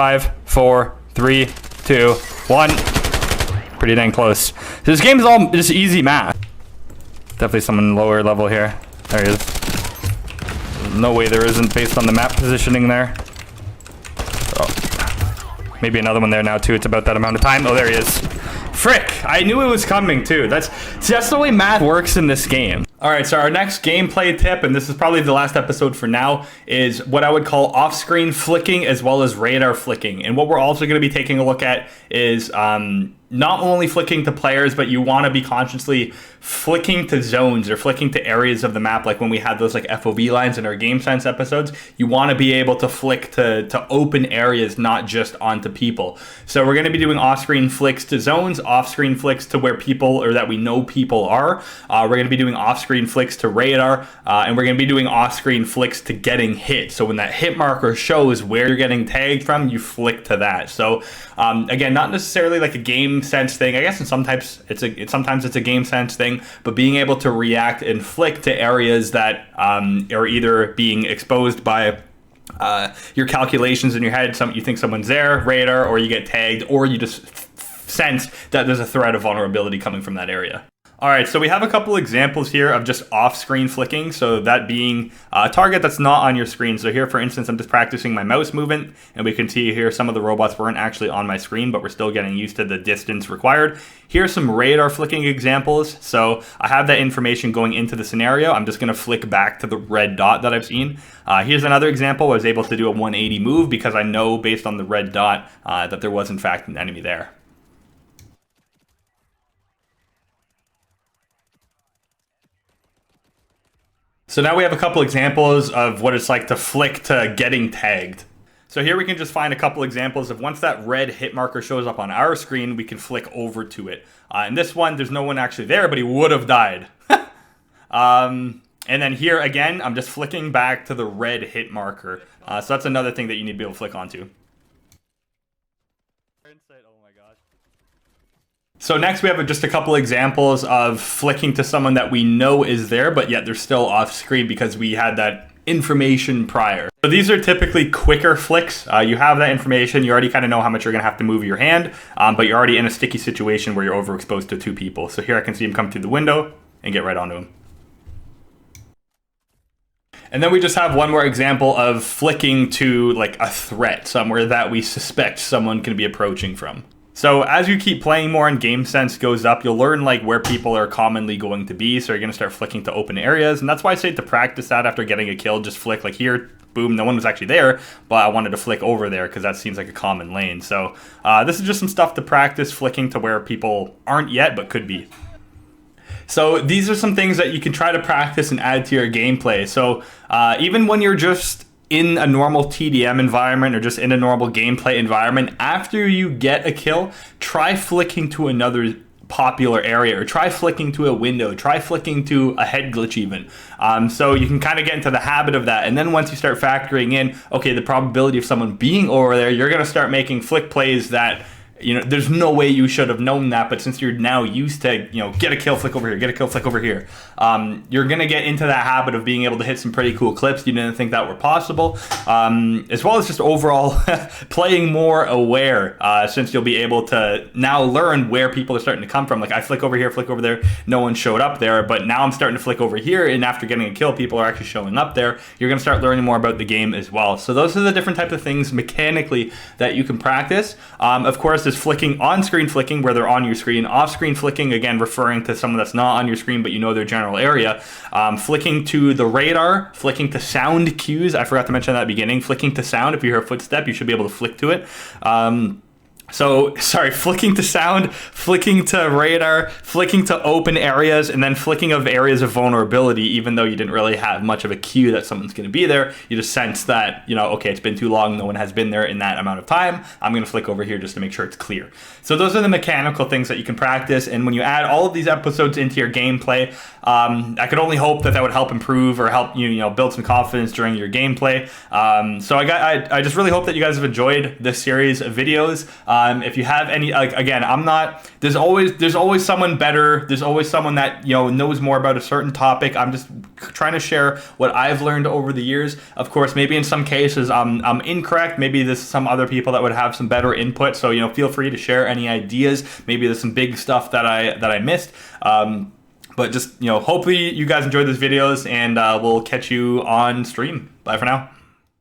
5, 4, 3, 2, 1. Pretty dang close. This game is all just easy math. Definitely someone lower level here. There he is. No way there isn't based on the map positioning there. Oh. Maybe another one there now too. It's about that amount of time. Oh, there he is. Frick! I knew it was coming too. That's the way math works in this game. Alright, so our next gameplay tip, and this is probably the last episode for now, is what I would call off-screen flicking as well as radar flicking. And what we're also going to be taking a look at is not only flicking to players, but you want to be consciously flicking to zones or flicking to areas of the map, like when we had those like FOV lines in our Game Sense episodes. You want to be able to flick to open areas, not just onto people. So we're going to be doing off-screen flicks to zones, off-screen flicks to where people or that we know people are. We're going to be doing off-screen flicks to radar, and we're going to be doing off-screen flicks to getting hit. So when that hit marker shows where you're getting tagged from, you flick to that. So again, not necessarily like a Game Sense thing. I guess sometimes it's a Game Sense thing, but being able to react and flick to areas that are either being exposed by your calculations in your head, you think someone's there, radar, or you get tagged, or you just sense that there's a threat of vulnerability coming from that area. Alright, so we have a couple examples here of just off-screen flicking, so that being a target that's not on your screen. So here, for instance, I'm just practicing my mouse movement, and we can see here some of the robots weren't actually on my screen, but we're still getting used to the distance required. Here's some radar flicking examples. So I have that information going into the scenario. I'm just going to flick back to the red dot that I've seen. Here's another example. I was able to do a 180 move because I know based on the red dot that there was in fact an enemy there. So now we have a couple examples of what it's like to flick to getting tagged. So here we can just find a couple examples of once that red hit marker shows up on our screen, we can flick over to it. In this one, there's no one actually there, but he would have died. And then here again, I'm just flicking back to the red hit marker. So that's another thing that you need to be able to flick onto. So next we have just a couple examples of flicking to someone that we know is there, but yet they're still off screen because we had that information prior. So these are typically quicker flicks. You have that information, you already kind of know how much you're going to have to move your hand, but you're already in a sticky situation where you're overexposed to two people. So here I can see him come through the window and get right onto him. And then we just have one more example of flicking to like a threat, somewhere that we suspect someone can be approaching from. So as you keep playing more and Game Sense goes up, you'll learn like where people are commonly going to be. So you're going to start flicking to open areas. And that's why I say to practice that after getting a kill, just flick like here, boom, no one was actually there, but I wanted to flick over there because that seems like a common lane. So this is just some stuff to practice flicking to where people aren't yet, but could be. So these are some things that you can try to practice and add to your gameplay. So even when you're just in a normal TDM environment or just in a normal gameplay environment, after you get a kill, try flicking to another popular area, or try flicking to a window, try flicking to a head glitch even. So you can kind of get into the habit of that. And then once you start factoring in, okay, the probability of someone being over there, you're going to start making flick plays that, you know, there's no way you should have known that, but since you're now used to, you know, get a kill, flick over here, get a kill, flick over here, you're going to get into that habit of being able to hit some pretty cool clips you didn't think that were possible, as well as just overall playing more aware, since you'll be able to now learn where people are starting to come from. Like I flick over here, flick over there, no one showed up there, but now I'm starting to flick over here, and after getting a kill, people are actually showing up there. You're going to start learning more about the game as well. So those are the different types of things mechanically that you can practice. Of course, is flicking, on-screen flicking where they're on your screen, off-screen flicking, again referring to someone that's not on your screen but you know their general area, flicking to the radar, flicking to sound cues, I forgot to mention that at the beginning, flicking to sound, if you hear a footstep you should be able to flick to it. Flicking to sound, flicking to radar, flicking to open areas, and then flicking of areas of vulnerability, even though you didn't really have much of a cue that someone's going to be there. You just sense that, you know, okay, it's been too long, no one has been there in that amount of time. I'm going to flick over here just to make sure it's clear. So those are the mechanical things that you can practice, and when you add all of these episodes into your gameplay, I could only hope that would help improve or help you know, build some confidence during your gameplay. So I just really hope that you guys have enjoyed this series of videos. If you have any, like, again, I'm not, there's always someone better. There's always someone that, you know, knows more about a certain topic. I'm just trying to share what I've learned over the years. Of course, maybe in some cases I'm incorrect. Maybe there's some other people that would have some better input. So, you know, feel free to share any ideas. Maybe there's some big stuff that I missed. But just, you know, hopefully you guys enjoyed these videos, and we'll catch you on stream. Bye for now.